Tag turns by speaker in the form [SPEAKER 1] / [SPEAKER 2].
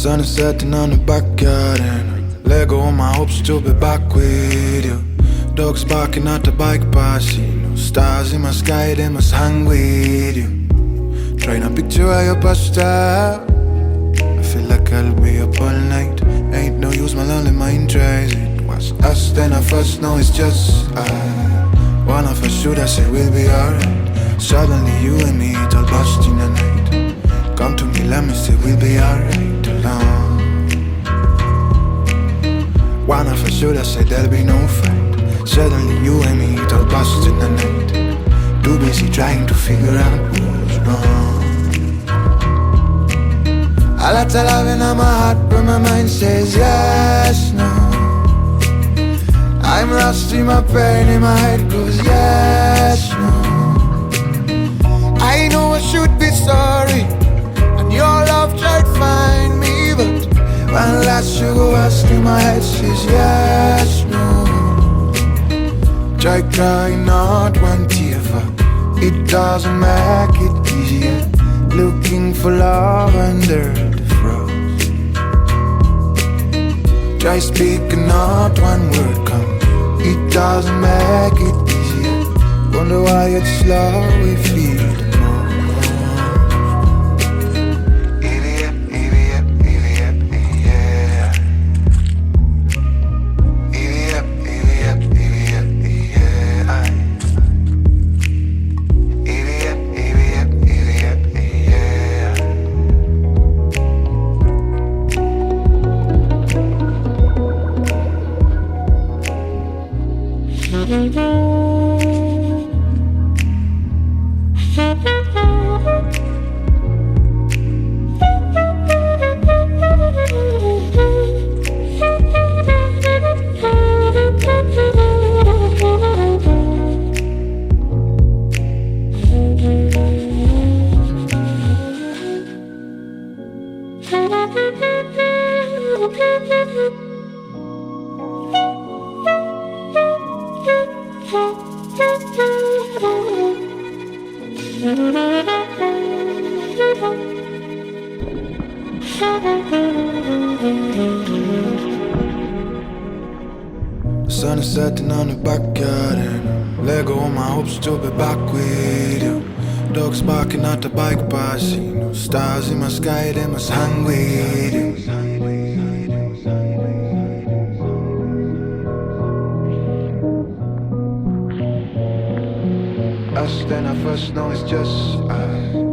[SPEAKER 1] sun is setting on the backyard and I let go of my hopes to be back with you. Dogs barking at the bike path, see no stars in my sky, they must hang with you. Trying to picture how you passed out. I feel like I'll be up all night. Ain't no use, my lonely mind tries. It was us, then I first know it's just us. One of us should I say we'll be alright. Suddenly you and me, it all bust in the night. Come to me, let me say we'll be alright alone. One of us should I say there'll be no fight. Suddenly you and me, it all bust in the night. Too busy trying to figure out who's wrong. A lot of love in my heart, but my mind says yes, no. I'm lost in my pain, in my head goes yes, no. I know I should be sorry, and your love tried to find me, but when last you go asking, my head says yes, no. Try crying out one tear, it doesn't make it easier. Looking for love under the frost. Try speaking out one word, come, it doesn't make it easier. Wonder why it's slow we feel the most. The sun is setting on the backyard and I let go of my hopes to be back with you. Dogs barking at the bike path, see no stars in my sky, they must hang with you. Us, then I first know it's just us.